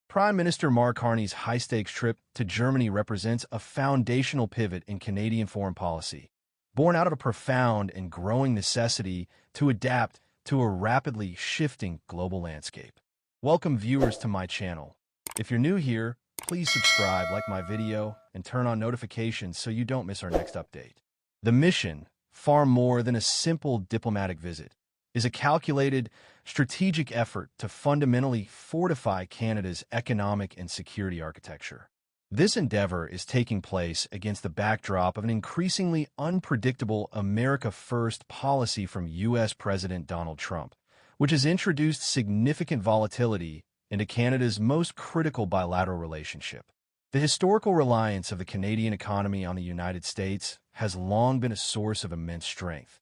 Prime Minister Mark Carney's high-stakes trip to Germany represents a foundational pivot in Canadian foreign policy, born out of a profound and growing necessity to adapt to a rapidly shifting global landscape. Welcome viewers to my channel. If you're new here, please subscribe, like my video, and turn on notifications so you don't miss our next update. The mission, far more than a simple diplomatic visit, is a calculated, strategic effort to fundamentally fortify Canada's economic and security architecture. This endeavor is taking place against the backdrop of an increasingly unpredictable America First policy from U.S. President Donald Trump, which has introduced significant volatility into Canada's most critical bilateral relationship. The historical reliance of the Canadian economy on the United States has long been a source of immense strength.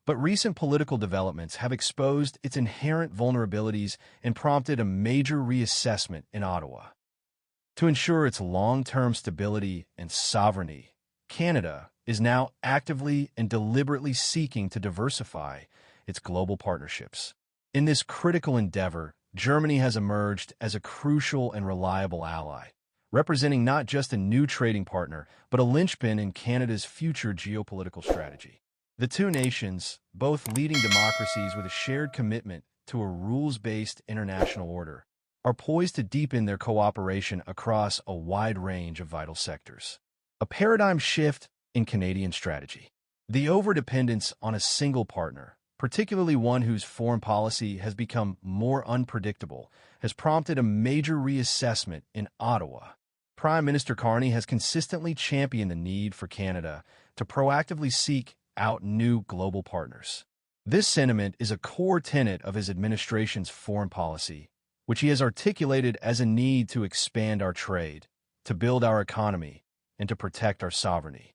But recent political developments have exposed its inherent vulnerabilities and prompted a major reassessment in Ottawa. To ensure its long-term stability and sovereignty, Canada is now actively and deliberately seeking to diversify its global partnerships. In this critical endeavor, Germany has emerged as a crucial and reliable ally, representing not just a new trading partner, but a linchpin in Canada's future geopolitical strategy. The two nations, both leading democracies with a shared commitment to a rules-based international order, are poised to deepen their cooperation across a wide range of vital sectors. A paradigm shift in Canadian strategy. The overdependence on a single partner, particularly one whose foreign policy has become more unpredictable, has prompted a major reassessment in Ottawa. Prime Minister Carney has consistently championed the need for Canada to proactively seek out new global partners. This sentiment is a core tenet of his administration's foreign policy, which he has articulated as a need to expand our trade, to build our economy, and to protect our sovereignty.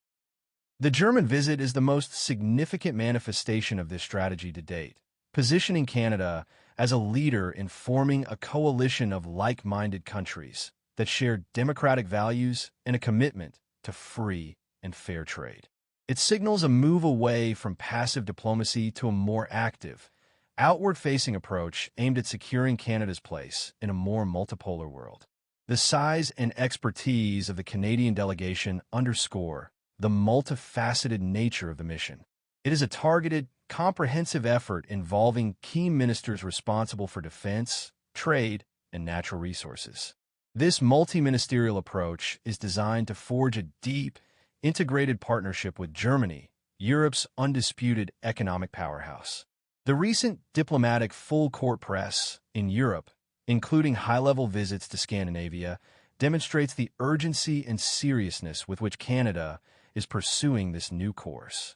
The German visit is the most significant manifestation of this strategy to date, positioning Canada as a leader in forming a coalition of like-minded countries that share democratic values and a commitment to free and fair trade. It signals a move away from passive diplomacy to a more active, outward-facing approach aimed at securing Canada's place in a more multipolar world. The size and expertise of the Canadian delegation underscore the multifaceted nature of the mission. It is a targeted, comprehensive effort involving key ministers responsible for defense, trade, and natural resources. This multi-ministerial approach is designed to forge a deep, integrated partnership with Germany, Europe's undisputed economic powerhouse. The recent diplomatic full-court press in Europe, including high-level visits to Scandinavia, demonstrates the urgency and seriousness with which Canada is pursuing this new course.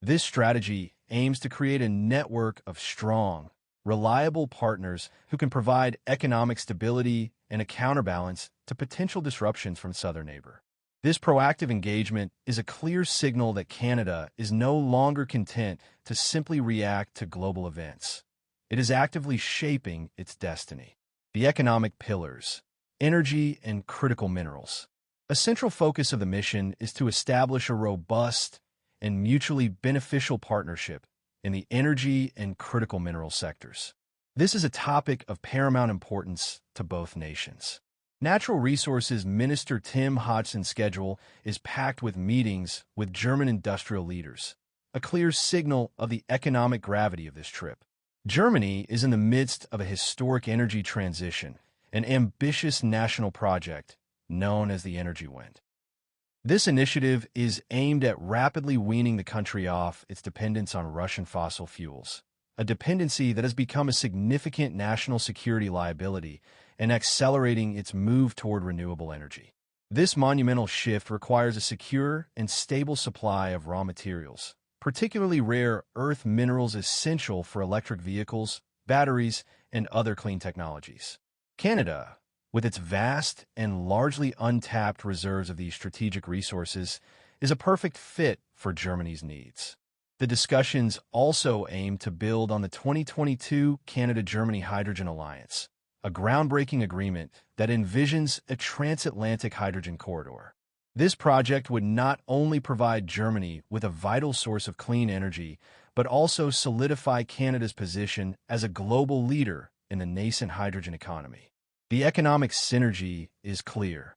This strategy aims to create a network of strong, reliable partners who can provide economic stability and a counterbalance to potential disruptions from its southern neighbor. This proactive engagement is a clear signal that Canada is no longer content to simply react to global events. It is actively shaping its destiny. The economic pillars, energy and critical minerals. A central focus of the mission is to establish a robust and mutually beneficial partnership in the energy and critical mineral sectors. This is a topic of paramount importance to both nations. Natural Resources Minister Tim Hodgson's schedule is packed with meetings with German industrial leaders, a clear signal of the economic gravity of this trip. Germany is in the midst of a historic energy transition, an ambitious national project known as the Energy Wind. This initiative is aimed at rapidly weaning the country off its dependence on Russian fossil fuels, a dependency that has become a significant national security liability and accelerating its move toward renewable energy. This monumental shift requires a secure and stable supply of raw materials, particularly rare earth minerals essential for electric vehicles, batteries, and other clean technologies. Canada, with its vast and largely untapped reserves of these strategic resources, is a perfect fit for Germany's needs. The discussions also aim to build on the 2022 Canada-Germany Hydrogen Alliance, a groundbreaking agreement that envisions a transatlantic hydrogen corridor. This project would not only provide Germany with a vital source of clean energy, but also solidify Canada's position as a global leader in the nascent hydrogen economy. The economic synergy is clear.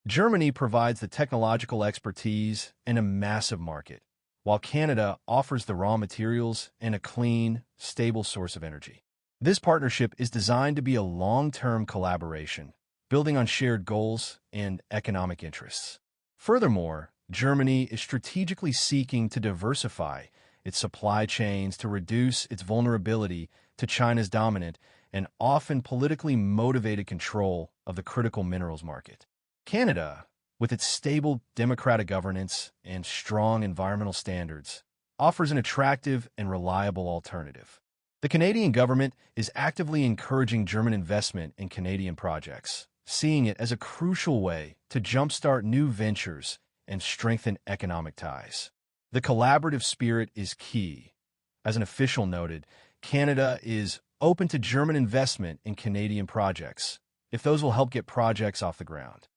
Germany provides the technological expertise and a massive market, while Canada offers the raw materials and a clean, stable source of energy. This partnership is designed to be a long-term collaboration, building on shared goals and economic interests. Furthermore, Germany is strategically seeking to diversify its supply chains to reduce its vulnerability to China's dominant and often politically motivated control of the critical minerals market. Canada, with its stable democratic governance and strong environmental standards, offers an attractive and reliable alternative. The Canadian government is actively encouraging German investment in Canadian projects, seeing it as a crucial way to jumpstart new ventures and strengthen economic ties. The collaborative spirit is key. As an official noted, Canada is open to German investment in Canadian projects, if those will help get projects off the ground.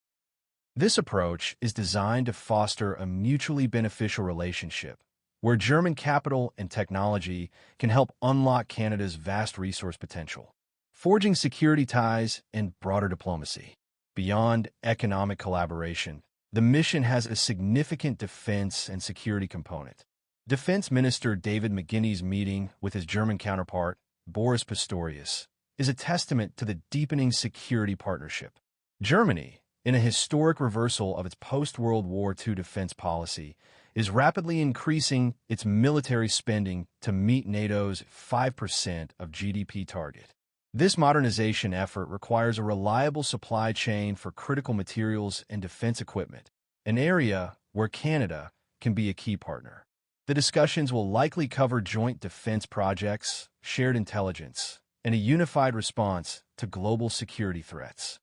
This approach is designed to foster a mutually beneficial relationship, where German capital and technology can help unlock Canada's vast resource potential, forging security ties and broader diplomacy. Beyond economic collaboration, the mission has a significant defense and security component. Defense Minister David McGuinness's meeting with his German counterpart, Boris Pistorius, is a testament to the deepening security partnership. Germany, in a historic reversal of its post-World War II defense policy, is rapidly increasing its military spending to meet NATO's 5% of GDP target. This modernization effort requires a reliable supply chain for critical materials and defense equipment, an area where Canada can be a key partner. The discussions will likely cover joint defense projects, shared intelligence, and a unified response to global security threats.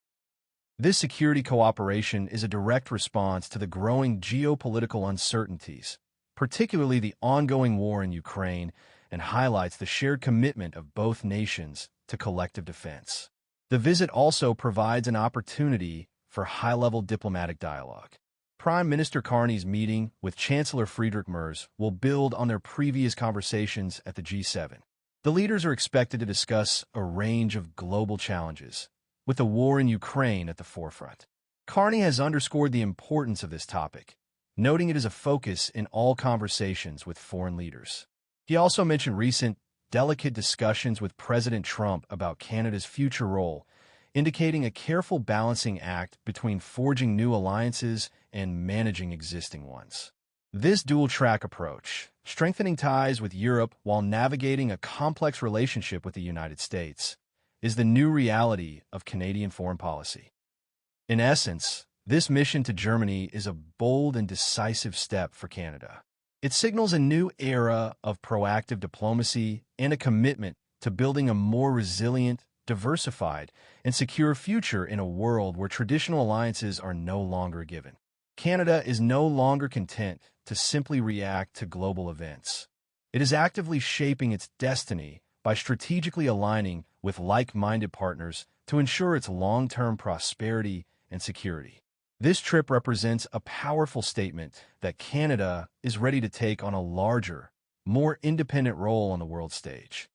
This security cooperation is a direct response to the growing geopolitical uncertainties, particularly the ongoing war in Ukraine, and highlights the shared commitment of both nations to collective defense. The visit also provides an opportunity for high-level diplomatic dialogue. Prime Minister Carney's meeting with Chancellor Friedrich Merz will build on their previous conversations at the G7. The leaders are expected to discuss a range of global challenges, with the war in Ukraine at the forefront. Carney has underscored the importance of this topic, noting it as a focus in all conversations with foreign leaders. He also mentioned recent, delicate discussions with President Trump about Canada's future role, indicating a careful balancing act between forging new alliances and managing existing ones. This dual-track approach, strengthening ties with Europe while navigating a complex relationship with the United States, is the new reality of Canadian foreign policy. In essence, this mission to Germany is a bold and decisive step for Canada. It signals a new era of proactive diplomacy and a commitment to building a more resilient, diversified, and secure future in a world where traditional alliances are no longer a given. Canada is no longer content to simply react to global events. It is actively shaping its destiny by strategically aligning with like-minded partners to ensure its long-term prosperity and security. This trip represents a powerful statement that Canada is ready to take on a larger, more independent role on the world stage.